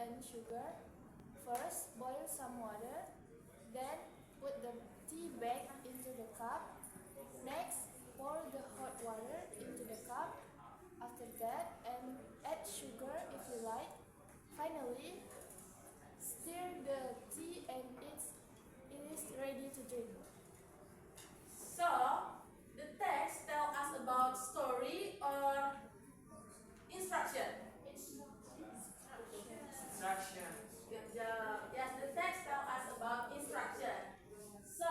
and sugar. First, boil some water. Then, put the tea bag into the cup. Next, pour the hot water into the cup. After that, and add sugar if you like. Finally, stir the tea and it is ready to drink. So, the text tells us about story or instruction. Instruction. Yes, the text tells us about instruction. So,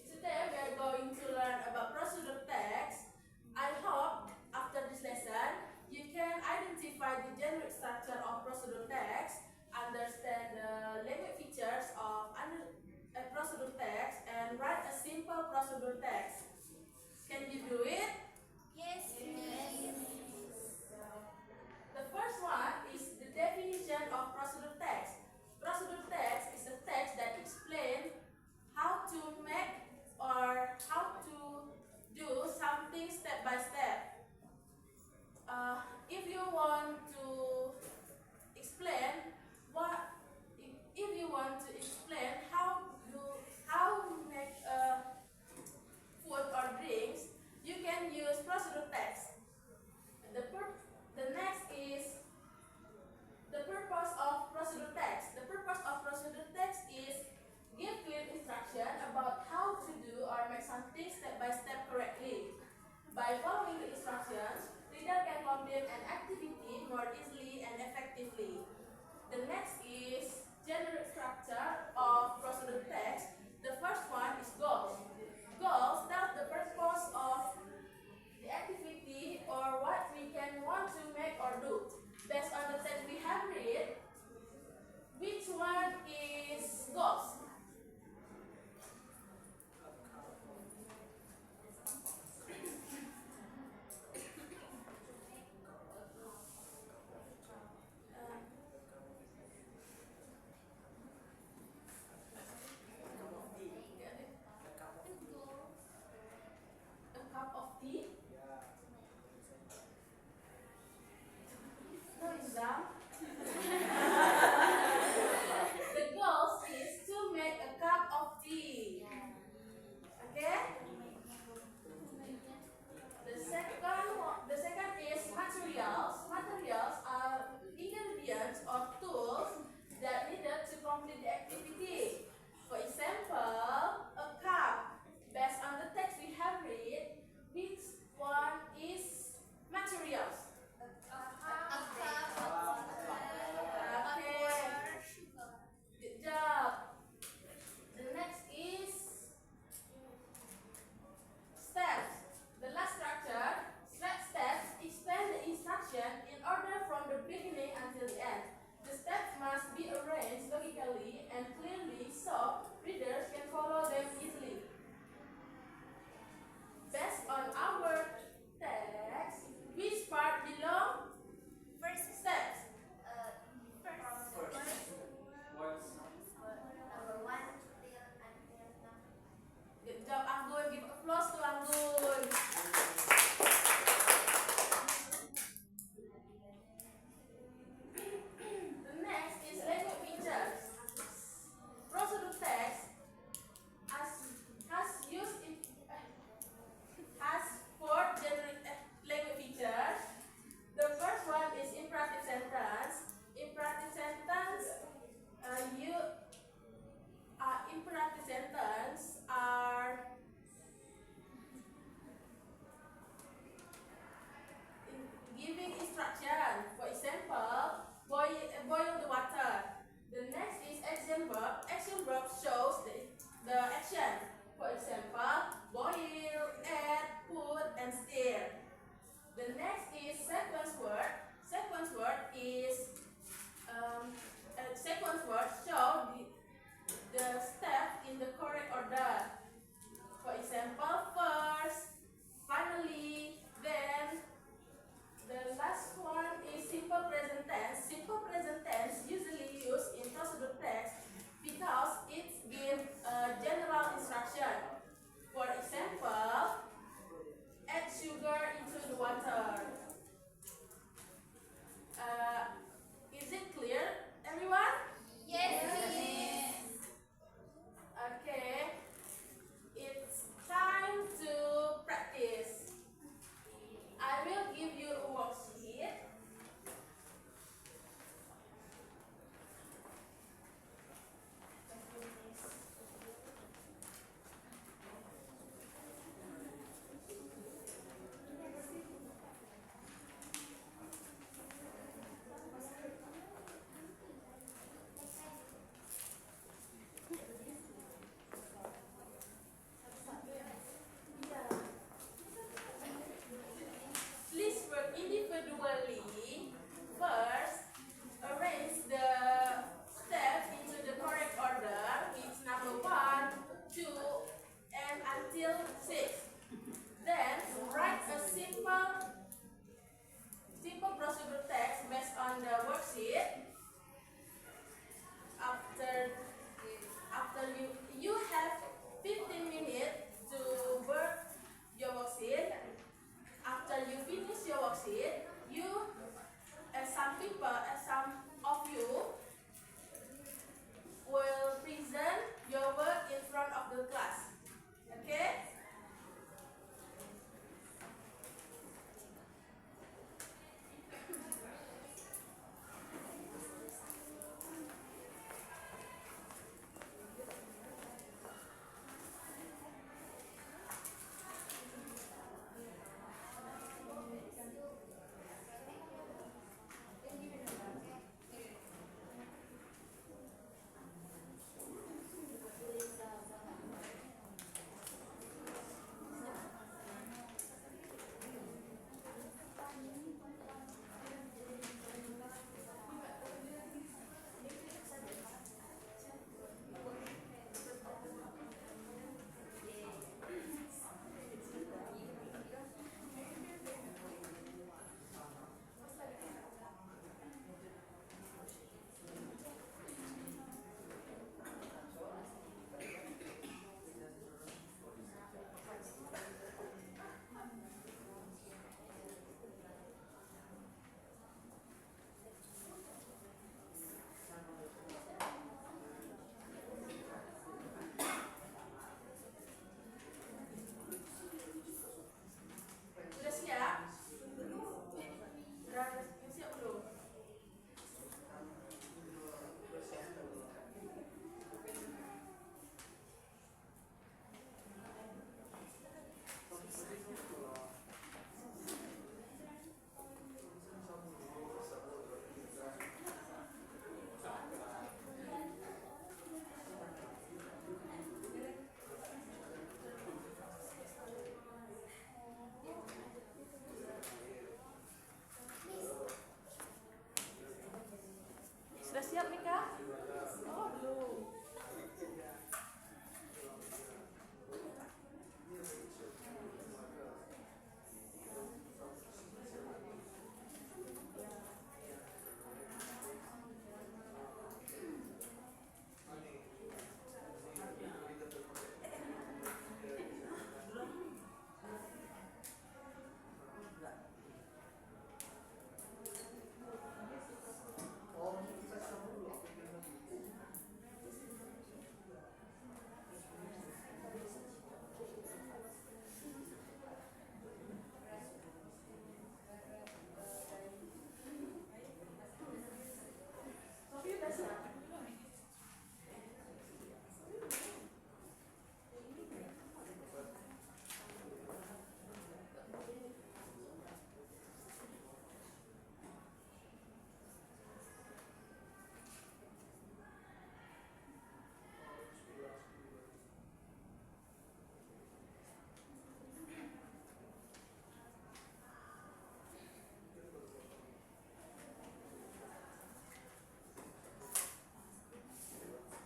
today we are going to learn about procedure text. I hope after this lesson you can identify the generic structure of procedure text, understand the language features of a procedure text, and write a simple procedure text. Can you do it? Yes. The first one is the definition of procedure text. Procedure text is a text that explains how to make or how to do something step by step. If you want to explain how to make food or drinks, you can use procedure text. The next is the purpose of procedure text. The purpose of procedure text is give clear instruction about how to do or make something step by step correctly. By following the instructions, reader can complete an activity more easily and effectively. The next is general structure of procedure text. The first one is goals. Goals tell the purpose of the activity or what we can want to make or do. Based on the text we have read, which one is goals?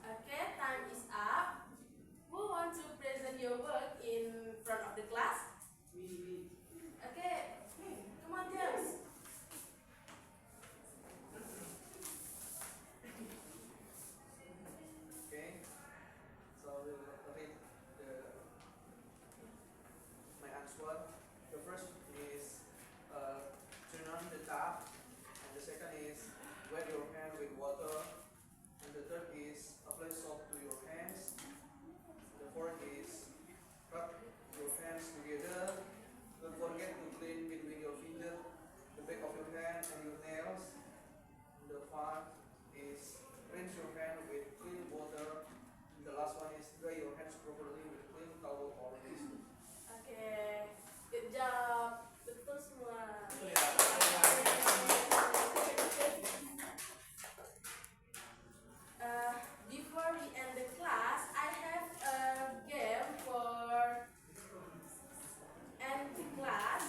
Okay, time is up. Who want to present your work in front of the class? Okay, come on, James. Okay, so we'll read my answer. The first is turn on the tap, and the second is wet your hand with water, and the third is apply soap to your hands. The fourth is rub your hands together. Don't forget to clean between your finger, the back of your hand, and your nails. The fifth is rinse your hand with clean water. The last one is dry your hands properly with clean towel or tissue. Okay, good job. Betul semua. Before we end the class, I have a game for end the class.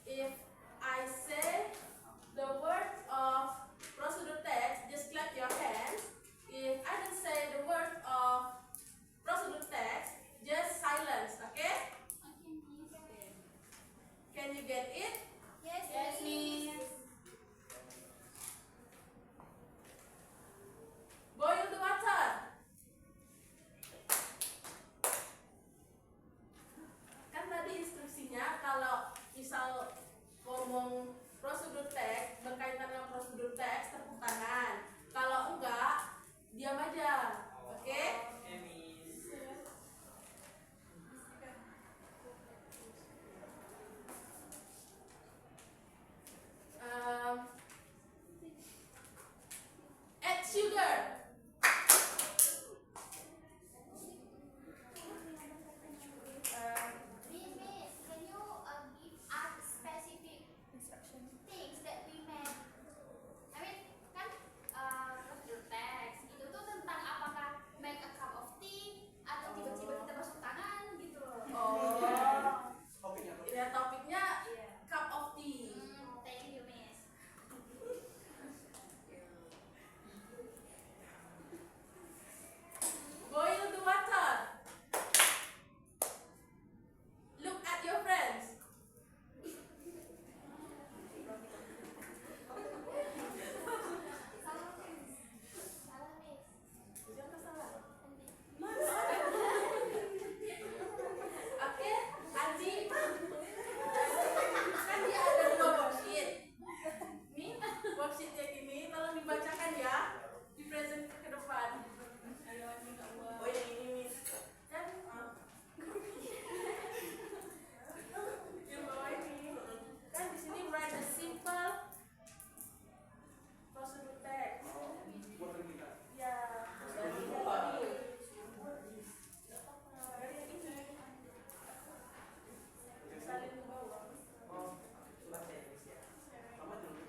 If I say the word of procedure text, just clap your hands. If I don't say the word of procedure text, just silence, okay? Can you get it? Yes, Miss. Boil the water. Kan tadi instruksinya kalau misal ngomong prosedur teks berkaitan dengan prosedur teks tepuk tangan. Kalau enggak, diam aja. Oke? Add sugar. Miss, can you give us specific instruction. things that we made? I mean, kan prosedur teks itu tuh tentang apakah make a cup of tea atau tiba-tiba kita basuh tangan gitu loh. Oh. Oke, Ya, topiknya Iya. cup of tea. Thank you, Miss. Boil the water. Look at your friends. Salah, Miss. Salah, Miss. Siapa salah? Miss. Oke, Aji. Kan dia ada 2 worksheet. Nih, worksheet yang ini tolong dibacakan ya. Di present ke depan. Oh, yang ini, Miss. Kan yang bawah ini. Kan di sini write a simple procedure text. buat kita. Ya, dari ini. Dari yang ini. Salin ke bawah. Oh, sudah saya ya. Mama dulu.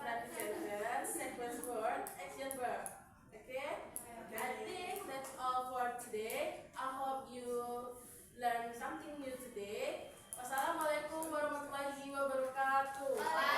different sentence, sequence word, action verb. Okay? I think that's all for today. I hope you learn something new today. Wassalamualaikum warahmatullahi wabarakatuh.